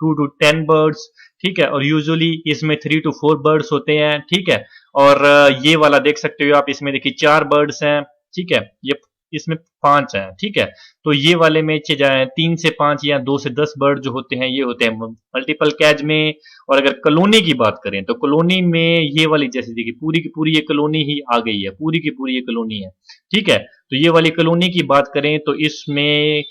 [SPEAKER 1] 2 to 10 बर्ड्स। ठीक है। और यूजुअली इसमें 3 to 4 बर्ड्स होते हैं। ठीक है। और ये वाला देख सकते हो आप, इसमें देखिए 4 बर्ड्स हैं। ठीक है। ये इसमें 5 हैं। ठीक है। तो ये वाले में 3 से 5 या 2 से 10 बर्ड जो होते हैं ये होते हैं मल्टीपल कैज में। और अगर कॉलोनी की बात करें तो कॉलोनी में ये वाली जैसे देखिए पूरी की पूरी ये कॉलोनी ही आ गई है, पूरी की पूरी ये कॉलोनी है। ठीक है। तो ये वाली कॉलोनी की बात करें तो इसमें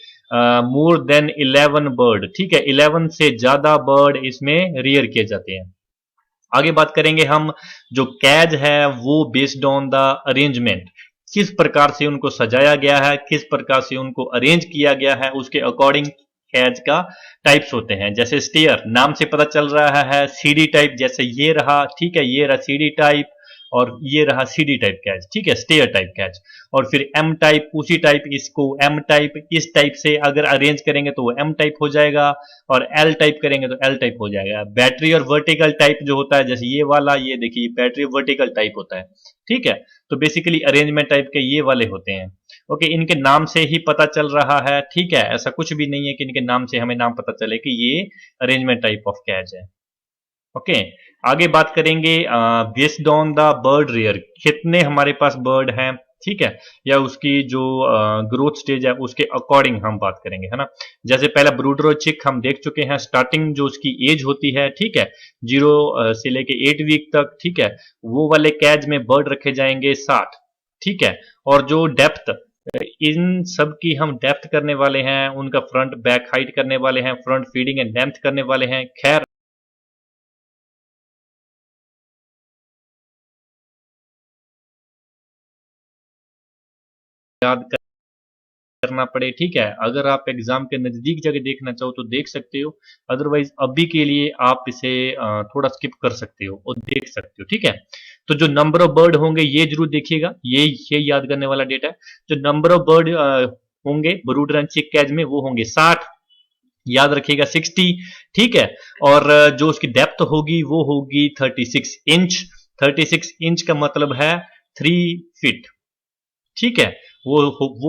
[SPEAKER 1] मोर देन 11 बर्ड, ठीक है, 11 से ज्यादा बर्ड इसमें रियर किए जाते हैं। आगे बात करेंगे हम जो कैज है वो बेस्ड ऑन द अरेंजमेंट, किस प्रकार से उनको सजाया गया है, किस प्रकार से उनको अरेंज किया गया है, उसके अकॉर्डिंग कैज का टाइप्स होते हैं। जैसे स्टेयर, नाम से पता चल रहा है सीडी टाइप, जैसे ये रहा। ठीक है। ये रहा सीडी टाइप और ये रहा सीडी टाइप कैच। ठीक है। Stair type catch. और फिर एम टाइप, उसी टाइप इसको एम टाइप, इस टाइप से अगर अरेंज करेंगे तो वो एम टाइप हो जाएगा और एल टाइप करेंगे तो एल टाइप हो जाएगा। बैटरी और वर्टिकल टाइप जो होता है जैसे ये वाला, ये देखिए बैटरी वर्टिकल टाइप होता है। ठीक है। तो बेसिकली अरेंजमेंट टाइप के ये वाले होते हैं। ओके। इनके नाम से ही पता चल रहा है। ठीक है। ऐसा कुछ भी नहीं है कि इनके नाम से हमें नाम पता चले कि ये अरेंजमेंट टाइप ऑफ कैच है। ओके। आगे बात करेंगे based on the bird rare, कितने हमारे पास बर्ड हैं। ठीक है। या उसकी जो ग्रोथ स्टेज है उसके अकॉर्डिंग हम बात करेंगे, है ना। जैसे पहला ब्रूडर और चिक हम देख चुके हैं, स्टार्टिंग जो उसकी एज होती है, ठीक है, 0 से लेके 8 वीक तक। ठीक है। वो वाले कैज में बर्ड रखे जाएंगे 60। ठीक है। और जो डेप्थ, इन सब की हम डेप्थ करने वाले हैं, उनका फ्रंट बैक हाइट करने वाले हैं, फ्रंट फीडिंग एंड लेंथ करने वाले हैं। खैर याद करना करना पड़े, ठीक है। अगर आप एग्जाम के नजदीक जगह देखना चाहो तो देख सकते हो, अदरवाइज अभी के लिए आप इसे थोड़ा स्किप कर सकते हो और देख सकते हो, ठीक है। तो जो नंबर ऑफ बर्ड होंगे ये जरूर देखिएगा, ये याद करने वाला डेटा है। जो नंबर ऑफ बर्ड होंगे ब्रूडर एंड चिक कैज में वो होंगे 60, याद रखिएगा 60, ठीक है। और जो उसकी डेप्थ होगी वो होगी 36 इंच। 36 इंच का मतलब है 3 फीट, ठीक है। वो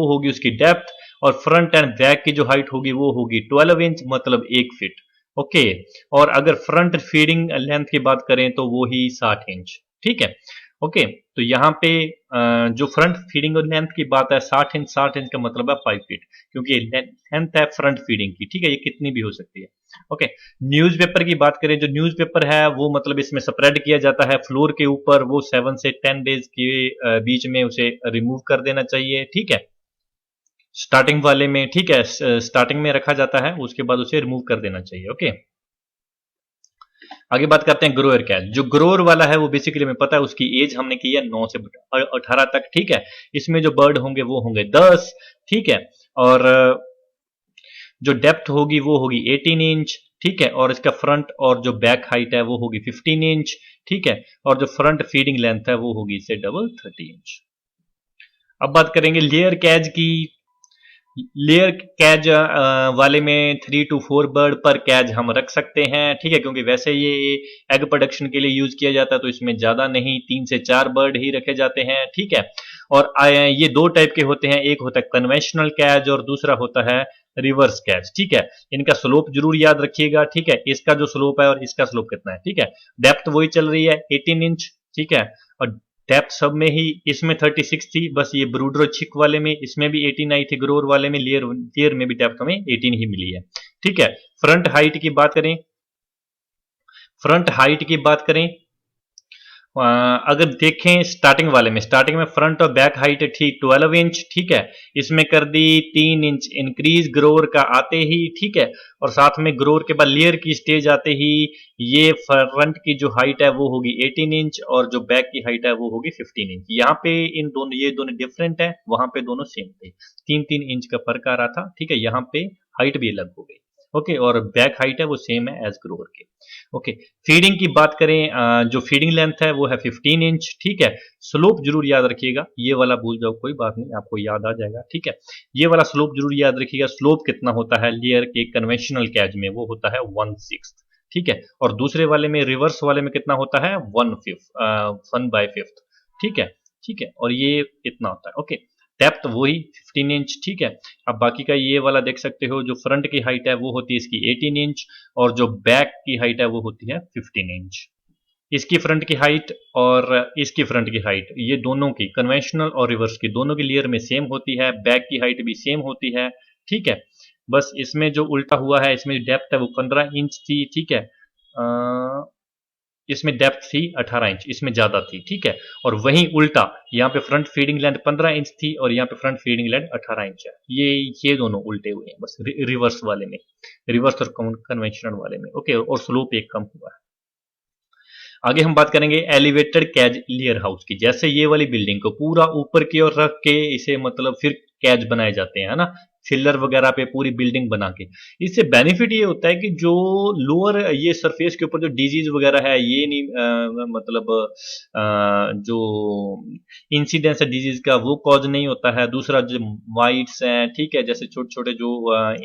[SPEAKER 1] होगी उसकी डेप्थ। और फ्रंट एंड बैक की जो हाइट होगी वो होगी 12 इंच, मतलब 1 फीट, ओके। और अगर फ्रंट फीडिंग लेंथ की बात करें तो वो ही 60 इंच, ठीक है, ओके। तो यहाँ पे जो फ्रंट फीडिंग और लेंथ की बात है 60 इंच, 60 इंच का मतलब है 5 फीट, क्योंकि लेंथ है फ्रंट फीडिंग की, ठीक है। ये कितनी भी हो सकती है, ओके। न्यूज़पेपर की बात करें, जो न्यूज़पेपर है वो मतलब इसमें स्प्रेड किया जाता है फ्लोर के ऊपर, वो 7 से 10 डेज के बीच में उसे रिमूव कर देना चाहिए, ठीक है। स्टार्टिंग वाले में, ठीक है, स्टार्टिंग में रखा जाता है, उसके बाद उसे रिमूव कर देना चाहिए, ओके। आगे बात करते हैं ग्रोअर कैच। जो ग्रोअर वाला है वो बेसिकली हमें पता है उसकी एज हमने की है 9 से 18 तक, ठीक है। इसमें जो बर्ड होंगे वो होंगे 10, ठीक है। और जो डेप्थ होगी वो होगी 18 इंच, ठीक है। और इसका फ्रंट और जो बैक हाइट है वो होगी 15 इंच, ठीक है। और जो फ्रंट फीडिंग लेंथ है वो होगी इससे डबल 30 इंच। अब बात करेंगे लेयर कैच की। लेयर कैज वाले में 3 to 4 बर्ड पर कैज हम रख सकते हैं, ठीक है, क्योंकि वैसे ये एग प्रोडक्शन के लिए यूज किया जाता है, तो इसमें ज्यादा नहीं 3 से 4 बर्ड ही रखे जाते हैं, ठीक है। और ये दो टाइप के होते हैं, एक होता है कन्वेंशनल कैज और दूसरा होता है रिवर्स कैच, ठीक है। इनका स्लोप जरूर याद रखिएगा, ठीक है। इसका जो स्लोप है और इसका स्लोप कितना है, ठीक है। डेप्थ वही चल रही है 18 इंच, ठीक है। और डेप्थ सब में ही इसमें 36 थी, बस ये ब्रूडर चिक वाले में इसमें भी 18 आई थी, ग्रोअर वाले में लेयर में भी डेप्थ हमें 18 ही मिली है, ठीक है। फ्रंट हाइट की बात करें, फ्रंट हाइट की बात करें अगर देखें स्टार्टिंग में फ्रंट और बैक हाइट थी 12 इंच, ठीक है। इसमें कर दी 3 इंच इंक्रीज ग्रोअर का आते ही, ठीक है। और साथ में ग्रोअर के बाद लेयर की स्टेज आते ही ये फ्रंट की जो हाइट है वो होगी 18 इंच और जो बैक की हाइट है वो होगी 15 इंच। यहाँ पे इन दोनों, ये दोनों डिफरेंट है, वहां पे दोनों सेम थे, 3-3 इंच का फर्क आ रहा था, ठीक है। यहाँ पे हाइट भी अलग हो गई, ओके। और बैक हाइट है वो सेम है एज ग्रोअर के, ओके। फीडिंग की बात करें, जो फीडिंग लेंथ है वो है 15 इंच, ठीक है। स्लोप जरूर याद रखिएगा, ये वाला भूल जाओ कोई बात नहीं, आपको याद आ जाएगा, ठीक है। ये वाला स्लोप जरूर याद रखिएगा। स्लोप कितना होता है लेयर के कन्वेंशनल कैज में, वो होता है 1/6, ठीक है। और दूसरे वाले में, रिवर्स वाले में कितना होता है 1/5, ठीक है, ठीक है। और ये इतना होता है, ओके। डेप्थ वही 15 इंच, ठीक है। अब बाकी का ये वाला देख सकते हो, जो फ्रंट की हाइट है वो होती है इसकी 18 इंच और जो बैक की हाइट है वो होती है 15 इंच। इसकी फ्रंट की हाइट और इसकी फ्रंट की हाइट, ये दोनों की, कन्वेंशनल और रिवर्स की, दोनों की लेयर में सेम होती है, बैक की हाइट भी सेम होती है, ठीक है। बस इसमें जो उल्टा हुआ है, इसमें डेप्थ है वो 15 इंच थी, ठीक है। इसमें डेप्थ थी 18 इंच, इसमें ज्यादा थी, ठीक है। और वहीं उल्टा यहाँ पे फ्रंट फीडिंग लेंथ 15 इंच थी और यहाँ पे फ्रंट फीडिंग लेंथ 18 इंच है। ये दोनों उल्टे हुए हैं बस रिवर्स वाले में, रिवर्स और कन्वेंशनल वाले में, ओके। और स्लोप एक कम हुआ है। आगे हम बात करेंगे एलिवेटेड कैज लेयर हाउस की। जैसे ये वाली बिल्डिंग को पूरा ऊपर की ओर रख के इसे मतलब फिर कैज बनाए जाते हैं, है ना, फिलर वगैरह पे पूरी बिल्डिंग बना के। इससे बेनिफिट ये होता है कि जो लोअर ये सरफेस के ऊपर जो डिजीज वगैरह है ये नहीं मतलब जो इंसिडेंस है डिजीज का वो कॉज नहीं होता है। दूसरा जो माइट्स हैं, ठीक है, जैसे छोटे छोटे जो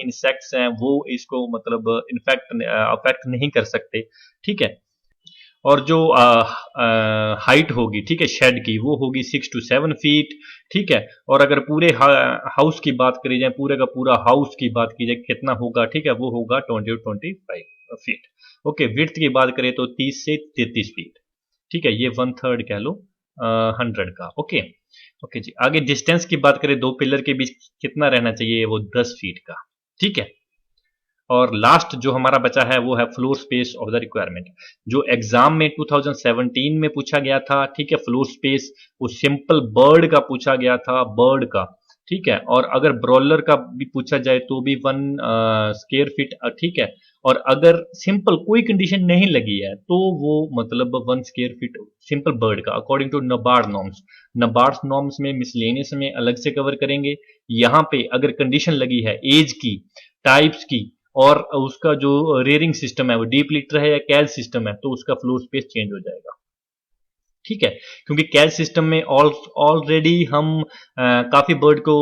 [SPEAKER 1] इंसेक्ट्स हैं वो इसको मतलब इन्फेक्ट अफेक्ट नहीं कर सकते, ठीक है। और जो हाइट होगी, ठीक है, शेड की, वो होगी 6 to 7 फीट, ठीक है। और अगर पूरे हाउस की बात करी जाए, पूरे का पूरा हाउस की बात की जाए कितना होगा, ठीक है, वो होगा 20 to 25 फीट, ओके। विड्थ की बात करें तो 30 से 33 फीट, ठीक है। ये 1/3 कह लो 100 का, ओके, ओके जी। आगे डिस्टेंस की बात करें, दो पिलर के बीच कितना रहना चाहिए, वो 10 फीट का, ठीक है। और लास्ट जो हमारा बचा है वो है floor space of the requirement, जो एग्जाम में 2017 में पूछा गया था, ठीक है। फ्लोर स्पेस वो सिंपल बर्ड का पूछा गया था, बर्ड का, ठीक है। और अगर ब्रॉलर का भी पूछा जाए तो भी 1 स्क्वायर फीट, ठीक है। और अगर सिंपल कोई कंडीशन नहीं लगी है तो वो मतलब 1 स्क्वायर फीट सिंपल बर्ड का according to NABARD norms, NABARD norms में मिसलेनियस में अलग से कवर करेंगे। यहाँ पे अगर कंडीशन लगी है एज की, टाइप्स की और उसका जो रेयरिंग सिस्टम है वो डीप लिटर है या कैज सिस्टम है, तो उसका फ्लोर स्पेस चेंज हो जाएगा। ठीक है, क्योंकि कैज सिस्टम में ऑलरेडी हम काफी बर्ड को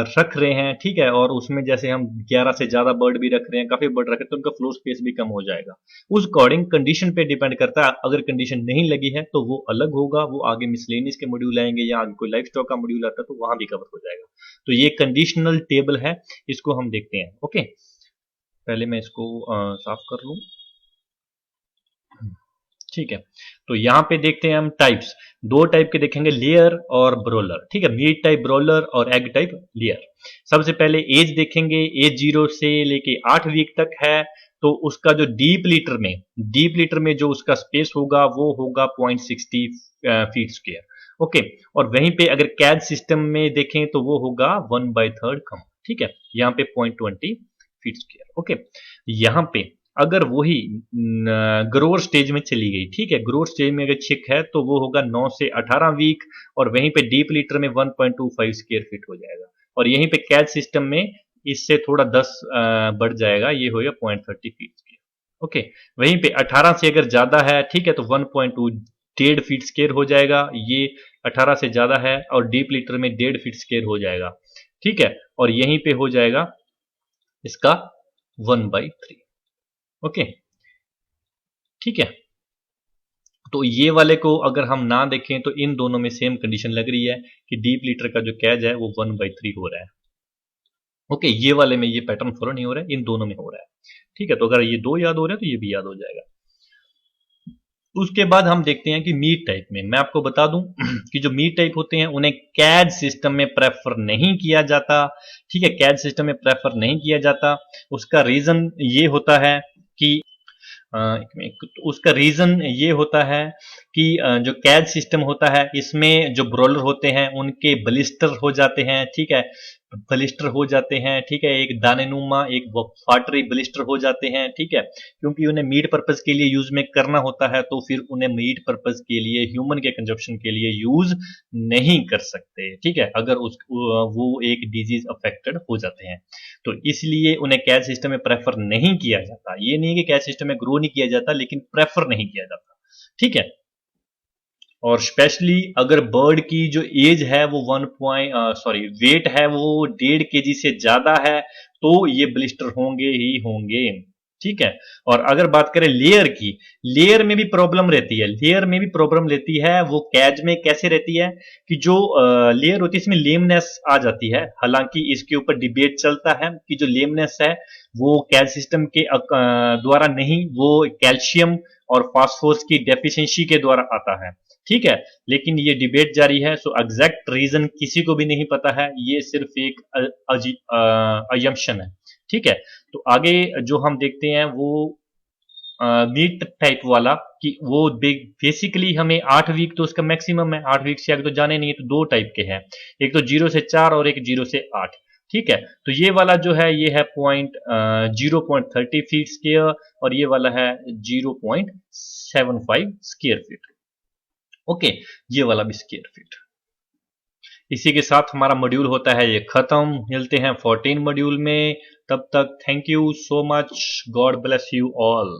[SPEAKER 1] रख रहे हैं, ठीक है, और उसमें जैसे हम 11 से ज्यादा बर्ड भी रख रहे हैं, काफी बर्ड रख रहे हैं, तो उनका फ्लोर स्पेस भी कम हो जाएगा। उस अकॉर्डिंग कंडीशन पे डिपेंड करता है। अगर कंडीशन नहीं लगी है तो वो अलग होगा, वो आगे मिसलेनियस के मॉड्यूल आएंगे या आगे कोई लाइफ स्टॉक का मॉड्यूल आता है तो वहां भी कवर हो जाएगा। तो ये कंडीशनल टेबल है, इसको हम देखते हैं। ओके, पहले मैं इसको साफ कर लूं। ठीक है, तो यहां पे देखते हैं हम टाइप्स, दो टाइप के देखेंगे, लेयर और ब्रोलर। ठीक है, मीट टाइप ब्रोलर और एग टाइप लेयर। सबसे पहले एज देखेंगे, एज 0 से लेके 8 वीक तक है, तो उसका जो डीप लीटर में जो उसका स्पेस होगा वो होगा 0.60 फीट स्क्वायर। ओके, और वहीं पे अगर कैद सिस्टम में देखें तो वो होगा 1/3 कम। ठीक है, यहाँ पे 0.20 फीट स्क्वायर। ओके, यहाँ पे अगर वही ग्रोअर स्टेज में चली गई, ठीक है, ग्रोअर स्टेज में अगर चिक है तो वो होगा 9 से 18 वीक, और वहीं पे डीप लीटर में 1.25 स्क्वायर फीट हो जाएगा, और यहीं पे कैच सिस्टम में इससे थोड़ा 10 बढ़ जाएगा, ये होगा 0.30 फीट स्क्वायर। ओके, वहीं पे 18 से अगर ज्यादा है, ठीक है, तो 1.2 1.5 फीट स्क्वायर हो जाएगा, ये 18 से ज्यादा है, और डीप लीटर में 1.5 फीट स्क्वायर हो जाएगा। ठीक है, और यहीं पे हो जाएगा इसका 1/3। ओके, ठीक है, तो ये वाले को अगर हम ना देखें तो इन दोनों में सेम कंडीशन लग रही है कि डीप लीटर का जो कैज है वो 1/3 हो रहा है। ओके, ये वाले में ये पैटर्न फॉलो नहीं हो रहा है, इन दोनों में हो रहा है। ठीक है, तो अगर ये दो याद हो रहे हैं तो ये भी याद हो जाएगा। उसके बाद हम देखते हैं कि मीट टाइप में, मैं आपको बता दूं कि जो मीट टाइप होते हैं उन्हें कैज सिस्टम में प्रेफर नहीं किया जाता। ठीक है, कैज सिस्टम में प्रेफर नहीं किया जाता, उसका रीजन ये होता है कि तो उसका रीजन ये होता है कि जो कैज सिस्टम होता है इसमें जो ब्रोलर होते हैं उनके बलिस्टर हो जाते हैं। ठीक है, बलिस्टर हो जाते हैं, ठीक है, एक दानेनुमा एक फाटरी बलिस्टर हो जाते हैं। ठीक है, क्योंकि उन्हें मीट पर्पज के लिए यूज में करना होता है, तो फिर उन्हें मीट पर्पज के लिए ह्यूमन के कंजप्शन के लिए यूज नहीं कर सकते। ठीक है, अगर वो एक डिजीज अफेक्टेड हो जाते हैं, तो इसलिए उन्हें कैच सिस्टम में प्रेफर नहीं किया जाता। ये नहीं कि कैच सिस्टम में ग्रो नहीं किया जाता, लेकिन प्रेफर नहीं किया जाता। ठीक है, और स्पेशली अगर बर्ड की जो एज है वो वेट है वो 1.5 kg से ज्यादा है, तो ये ब्लिस्टर होंगे ही होंगे। ठीक है, और अगर बात करें लेयर की, लेयर में भी प्रॉब्लम रहती है, लेयर में भी प्रॉब्लम रहती है। वो कैज में कैसे रहती है कि जो लेयर होती है इसमें लेमनेस आ जाती है, हालांकि इसके ऊपर डिबेट चलता है कि जो लेमनेस है वो कैज सिस्टम के द्वारा नहीं, वो कैल्शियम और फास्फोरस की डेफिशिएंसी के द्वारा आता है। ठीक है, लेकिन ये डिबेट जारी है, सो एग्जैक्ट रीजन किसी को भी नहीं पता है, ये सिर्फ एक अजम्पशन है। ठीक है, तो आगे जो हम देखते हैं वो मीट टाइप वाला, कि वो बेसिकली हमें 8 वीक तो उसका मैक्सिमम है, 8 वीक से आगे तो जाने नहीं है, तो दो टाइप के हैं, एक तो 0 से 4 और एक 0 से 8। ठीक है, तो ये वाला जो है ये है 0.30 फीट स्क्वायर, और ये वाला है 0.75 स्क्वायर फीट। ओके, ये वाला भी स्क्वायर फीट। इसी के साथ हमारा मॉड्यूल होता है ये खत्म, मिलते हैं 14 मॉड्यूल में, तब तक thank you so much, God bless you all.